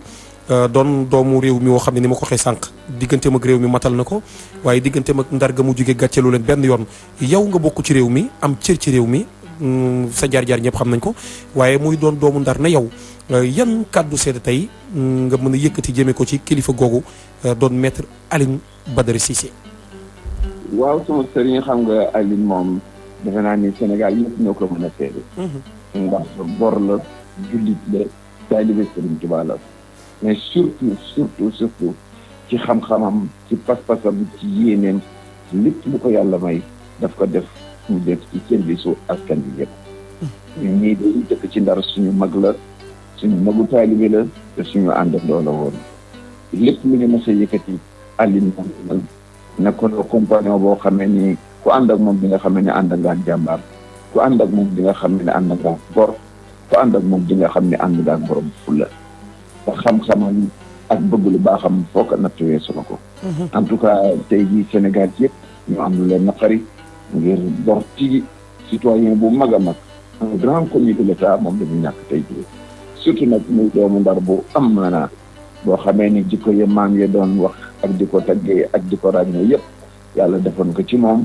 Speaker 3: doon doomu réew mi woo xam ne ni ma ko waxee sànq digganteem ak réew mi matal na ko waaye digganteem ak ndar ga mu jógee gàcceelu leen benn yoon yow nga bokk ci réew mi am cër ci réew mi sa jaar-jaar ñëpp xam nañ ko waaye muy doon doomu ndar na yow yan kàddu seede tey nga mën a yëkkati jëmee ko ci kilifa googu doon maître Alioune Badara Cissé.
Speaker 7: waaw sama sëriñ xam nga Alioune moom defe naa ni Sénégal yëpp ñoo ko mën a seede. ndax bor la jullit la taalibe Sëriñ Tuubaa la mais surtout ci xam-xamam ci pas-pasam ci yéeneem lépp lu ko yàlla may daf ko def mu def ci service su askan bi yëpp. ñii dañuy dëkk ci Ndar suñu mag la suñu magu taalibe la te suñu àndandoo la woon lépp lu ñu mës a yëkkati Alioune moom nekkoon na compagnon boo xamee ni ku ànd ak moom di nga xam ne ànd nga ak jàmbaar ku ànd ak moom di nga xam ne ànd nga ak bor ku ànd ak moom di nga xam ne ànd nga ak borom fulla te xam-xamam ak bëgg lu baaxam foo ko natt weesu na ko. en tout cas tey jii Sénégal yëpp ñu am lu leen naqari ngir bor ci citoyen bu mag a mag un grand commis de l'État moom dañu ñàkk tey jii surtout nag muy doomu Ndar bu am maanaa boo xamee ni jikko ya maam ya doon wax ak di ko taggee ak di ko ràññee yëpp yàlla defoon ko ci moom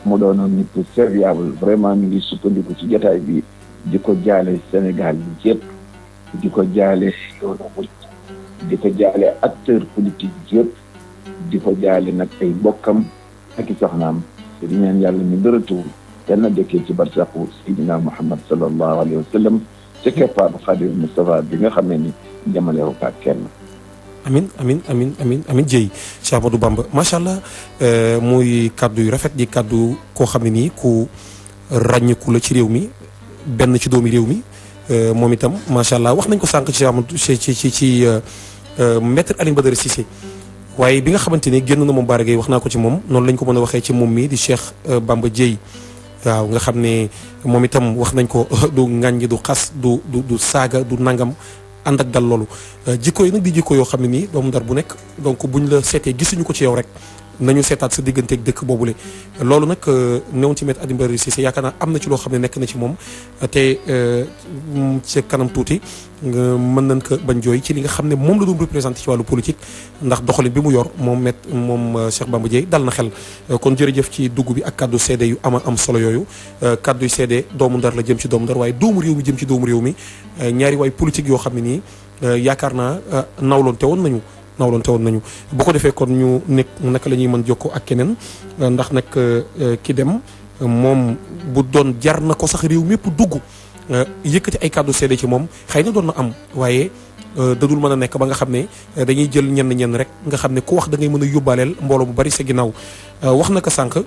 Speaker 7: mu doonoon nit ku serviable vraiment mi ngi sukkandiku ci jotaay bi di ko jaale Sénégal yi yëpp di ko jaale yoonu di ko jaale acteur politique yëpp di ko jaale nag ay mbokkam ak i soxnaam te di ñaan yàlla ñu dërëtuwul te na dëkkee ci barsaqu Seydina Muhammad sallallahu alayhi wa sallam ci keppaaru Xaadimu Mustafa bi nga xam ne ni jamale ko ak kenn.
Speaker 3: amin Dieye Cheikh Ahmadou Bamba macha allah muy kaddu yu rafet di kaddu koo xam ne nii ku ràññiku la ci réew mi benn ci doomi réew mi moom itam macha allah wax nañ ko sànq ci Amadou ci maître Alioune Badara Cissé waaye bi nga xamante ne génn na moom Bara Gaye wax naa ko ci moom noonu lañ ko mën a waxee ci moom mii di Cheikh Bamba Dieye waaw nga xam ne moom itam wax nañ ko du ŋàññ du xas du saaga du nangam ànd ak dal loolu jikko yi nag di jikko yoo xam ne nii doomu Ndar bu nekk donc buñ la seetee gisuñu ko ci yow rek nañu seetaat sa digganteeg dëkk boobule loolu nag newoon ci maître Alioune Badara Cissé yaakaar naa am na ci loo xam ne nekk na ci moom te ci kanam tuuti mën nañ ko bañ jooy ci li nga xam ne moom la doon représenté ci wàllu politique ndax doxalin bi mu yor moom Cheikh Bamba Dieye dal na xel kon jërëjëf ci dugg bi ak kaddu seede yu am solo yooyu kaddu yu seede doomu Ndar la jëm ci doomu Ndar waaye doomu réew mi jëm ci doomu réew mi ñaari waay politique yoo xam ne nii yaakaar naa nawloon te woon nañu bu ko defee kon ñu nekk naka la ñuy mën jokkoo ak keneen ndax nag ki dem moom bu doon jar na ko sax réew mépp dugg yëkkati ay kàddu seede ci moom xëy na doon na am waaye dadul mën a nekk ba nga xam ne dañuy jël ñenn rek nga xam ne ku wax da ngay mën a yóbbaaleel mbooloo bu bari sa ginnaaw wax na ko sànq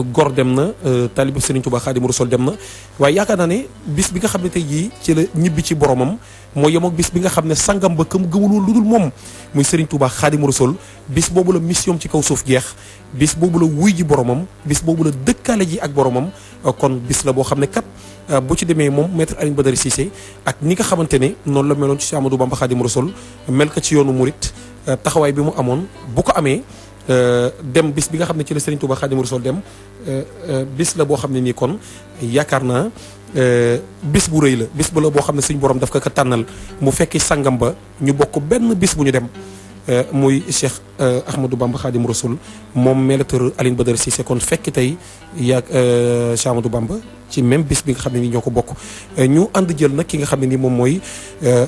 Speaker 3: gor dem na taalibu Serigne Touba Xaadimu Rasuul dem na waaye yaakaar naa ne bis bi nga xam ne tey jii ci la ñibbi ci boromam moo yem ak bis bi nga xam ne sangam ba kam gëmul woon lu dul moom muy Serigne Touba Xaadimu Rasuul bis boobu la mission ci kaw suuf jeex bis boobu la wuy ji boromam bis boobu la dëkkaale ji ak boromam kon bis la boo xam ne kat bu ci demee moom maître Alioune Badara Cissé ak ñi nga xamante ne noonu la meloon ci Cheikh Amadou Bamba Xaadimu Rasuul mel ko ci yoonu murit taxawaay bi mu amoon bu ko amee dem bis bi nga xam ne ci la Serigne Touba Xaadimu Rasuul dem bis la boo xam ne nii kon yaakaar naa bis bu rëy la bis bu la boo xam ne suñu borom daf ko tànnal mu fekki sangam ba ñu bokk benn bis bu ñu dem muy Cheikh Ahmadou Bamba Xaadimu Rasuul moom maître Alioune Badara Cissé kon fekki tey yaag Cheikh Ahmadou Bamba ci même bis bi nga xam ne nii ñoo ko bokk ñu ànd jël nag ki nga xam ne nii moom mooy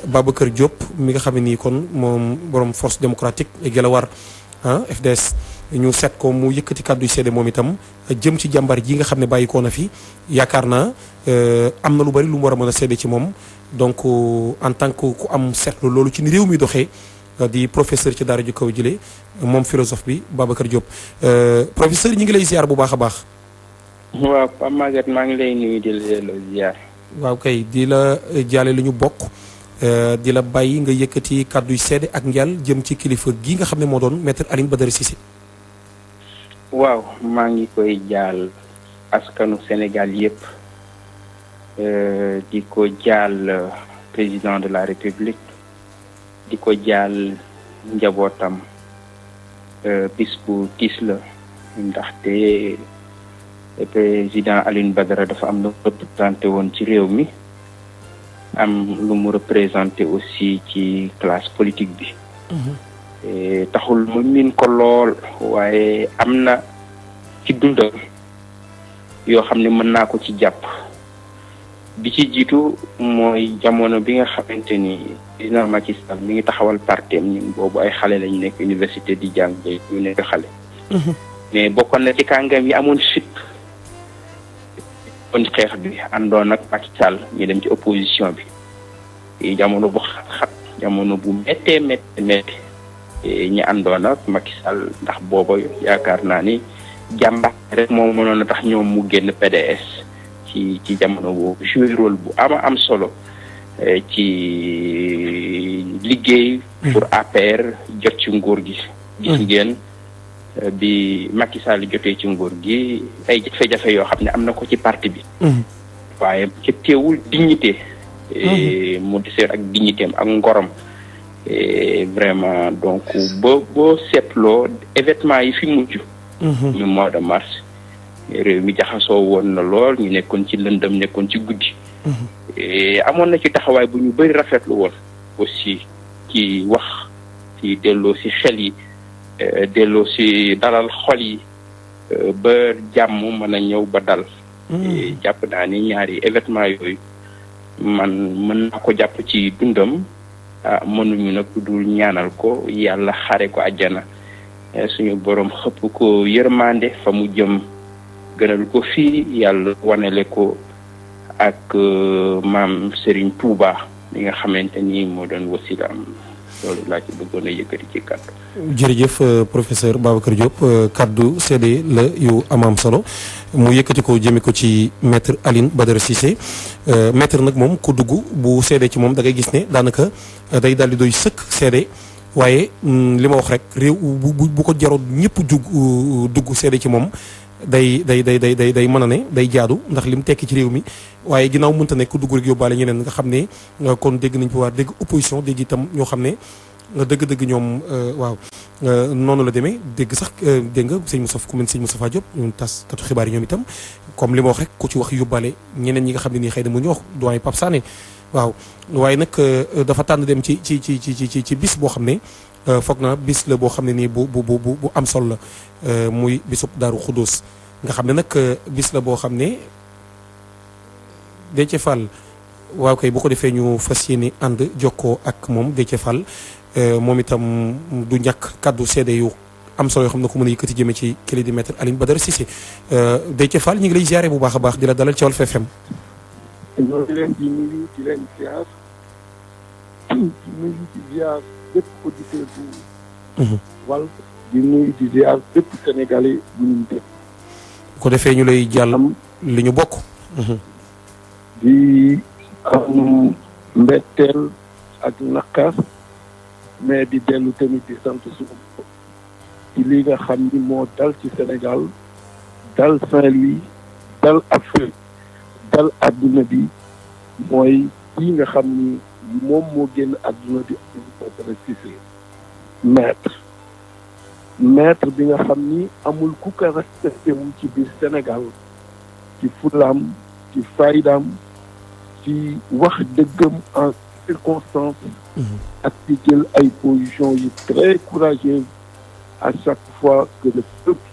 Speaker 3: Babacar Diop mi nga xam ne nii kon moom borom force démocratique Guelewar FDS ñu seet ko mu yëkkati kàddu yu seede moom itam jëm ci jàmbar ji nga xam ne bàyyi koo na fi yaakaar naa am na lu bari lu mu war a mën a seede ci moom donc en tant que ku am seetlu loolu ci ni réew mi doxee di professeur ci daara ju kaw jëlee moom philosophe bi Babacar Diop professeur ñi ngi lay ziar bu baax a baax.
Speaker 8: waaw Pape Maguette maa ngi lay nuyu di la ziar.
Speaker 3: waaw kay di la jaale lu ñu bokk. di la bàyyi nga yëkkati kàddu yu seede ak njàll jëm ci kilifa gi nga xam ne moo doon maître Alioune Badara Cissé.
Speaker 8: waaw maa ngi koy jaal askanu Sénégal yëpp di ko jaal président de la République di ko jaal njabootam bis bu tiis la ndaxte président Alioune Badara dafa am lu représenté woon ci réew mi. am lu mu représenté aussi ci classe politique bi taxul ma miin ko lool waaye am na ci dundam yoo xam ne mën naa ko ci jàpp bi ci jiitu mooy jamono bi nga xamante ni président Macky Sall mi ngi taxawal partem ñun boobu ay xale lañ nekk université di jàng ñu nekk xale mais bokkoon na ci kàngam yi amoon fit kon xeex bi àndoon ak Macky Sall ñu dem ci opposition bi jamono bu xat jamono bu méttee ñi àndoon ak Macky Sall ndax booba yaakaar naa ni jàmbaar rek moom mënoon a tax ñoom mu génn PDS ci jamono boobu joué rôle bu am solo ci liggéey pour APR jot ci nguur gi gis ngeen bi Macky Sall jotee ci nguur gi ay jafe-jafe yoo xam ne am na ko ci parti bi waaye ci teewul dignité mu deseer ak dignité am ak ngorom vraiment donc boo seetloo événement yi fi mujj ñu mois de mars réew mi jaxasoo woon na lool ñu nekkoon ci lëndëm nekkoon ci guddi amoon na ci taxawaay bu ñu bëri rafetlu woon aussi ci wax ci delloo si xel yi delloo si dalal xol yi ba jàmm mën a ñëw ba dal jàpp naa ni ñaari événement yooyu man mën naa ko jàpp ci dundam mënuñu nag dul ñaanal ko yàlla xare ko àjjana suñu borom xëpp ko yërmande fa mu jëm gënal ko fii yàlla wanele ko ak maam Serigne Touba mi nga xamante ni moo doon wasilaam loolu laa ci bëggoon a yëkkati ci kàddu.
Speaker 3: jërëjëf professeur Babacar Diop kaddu seede la yu am solo mu yëkkati ko jëme ko ci maître Alioune Badara Cissé maître nag moom ku dugg bu seede ci moom da ngay gis ne daanaka day daal di doy sëkk seede waaye li ma wax rek réew bu ko jaroon ñëpp dugg seede ci moom day mën a ne day jaadu ndax li mu tekki ci réew mi waaye ginnaaw mënta nekk ku dugg rek yóbbaale ñeneen nga xam ne kon dégg nañ pouvoir dégg opposition dégg itam ñoo xam ne dëgg-dëgg ñoom waaw noonu la demee dégg sax dégg nga sëñ Moustapha ku mel sëñ Moustapha Diop ñun tas katu xibaar yi ñoom itam comme li ma wax rek ku ci wax yóbbaale ñeneen ñi nga xam ne nii xëy na mu ñu wax doyen Pape Sané waaw waaye nag dafa tànn dem ci bis boo xam ne foog na bis la boo xam ne nii bu am solo la muy bisub Daaru Xuddoos nga xam ne nag bis la boo xam ne Déthié Fall waaw kay bu ko defee ñu fas yéene ànd jokkoo ak moom Déthié Fall moom itam du ñàkk kàddu seede yu am solo yoo xam ne ko mën a yëkkati jëme ci kili di maître Alioune Badara Cissé Déthié Fall ñu ngi lay ziare bu baax a baax di la dalal ci Walf FM.
Speaker 5: ñoo ngi leen di nuyu di leen ziar di nuyu di ziar bépp auditeur bu Walf di nuyu di ziar bépp sénégalais bu ñu def.
Speaker 3: bu ko defee ñu lay jàllam li ñu bokk.
Speaker 5: di am mbetteel ak naqar mais di dellu tamit di sant suñu ci li nga xam ni moo dal ci Sénégal dal Saint-Louis dal Afrique dal adduna bi mooy kii nga xam ni moom moo génn adduna di Badara Cissé maître bi nga xam ni amul ku ko respecté wu ci biir Sénégal ci fulaam ci faydaam ci wax dëggam en circonstance ak ci jël ay positions yu très courageuses à chaque fois que le peuple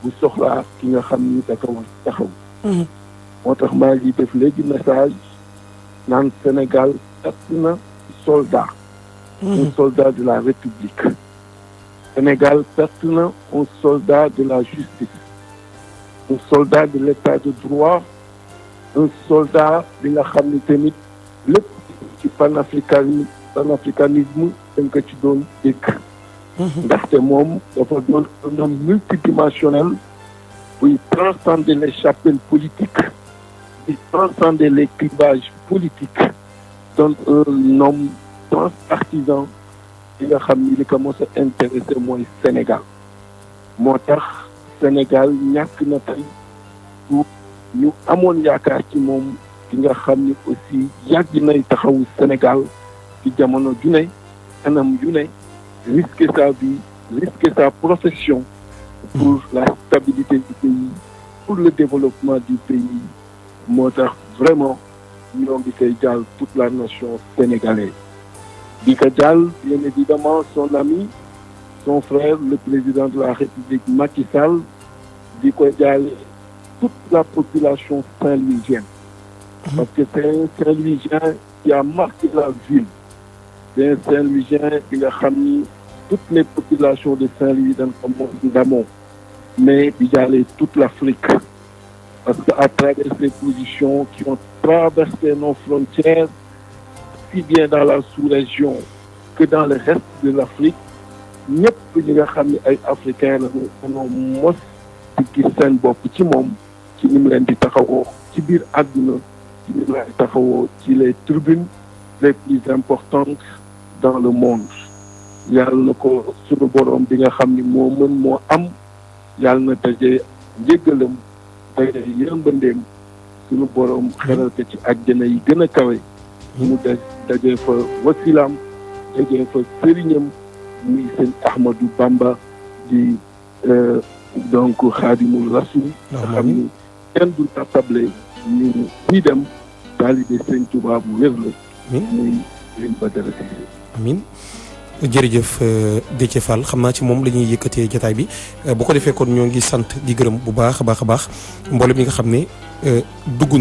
Speaker 5: bu soxlaa ki nga xam ni dafa war taxaw moo tax maa ngi def léegi message naan Sénégal perte na soldat un soldat de la République Sénégal perte na un soldat de la justice un soldat de l'état de droit un soldat bi nga xam ni tamit lépp ci panafricanisme dañ ko ci doon dégg ndaxte moom dafa doon un homme multidimensionnel buy transcender les chapelles politiques buy transcender les clivages politiques doon un homme transpartisan bi nga xam ni li ko mos a intéressé mooy Sénégal moo tax Sénégal ñàkk na tey ñu amoon yaakaar ci moom ki nga xam ni aussi yàgg nay taxawu Sénégal ci jamono ju ne anam yu ne risquer sa vie risquer sa profession pour la stabilité du pays pour le développement du pays moo tax vraiment ñoo ngi koy jàll toute la nation sénégalaise di ko jàll bien évidemment son ami son frère le président de la République Macky Sall di ko jàll toute la population saint-louisienne parce que c'est un Saint-Louisien qui a marqué la ville c'est un Saint-Louisien bi nga xam ni toutes les populations de Saint-Louis dañ ko ndamoo mais di jàllee toute l'Afrique parce que à travers ces positions qui ont traversé nos frontières aussi bien dans la sous-région que dans le reste de l'Afrique ñëpp ñi nga xam ni ay africains la dañoo mos di gis seen bopp ci moom ci ni mu leen di taxawoo ci biir àdduna ci ni mu leen di taxawoo ci les tribunes les plus importantes dans le monde yàlla na ko suñu boroom bi nga xam ni moo mën moo am yàlla na daje njéggalam daje yërmandeem suñu boroom xelal ko ci àjjana yi gën a kawe mu daje fa wasilaam daje fa sëriñam muy sëñ Ahmadou Bamba di donc xaadimul rasul nga xam ni kenn du table ñu dem taalibe sëñ Tuubaa bu wér la muy Alioune Badara Cissé
Speaker 3: amiin jërëjëf Déthié Fall xam naa ci moom la ñuy yëkkatee jotaay bi bu ko defee kon ñoo ngi sant di gërëm bu baax a baax a baax mboolem ñi nga xam ne dugg nañ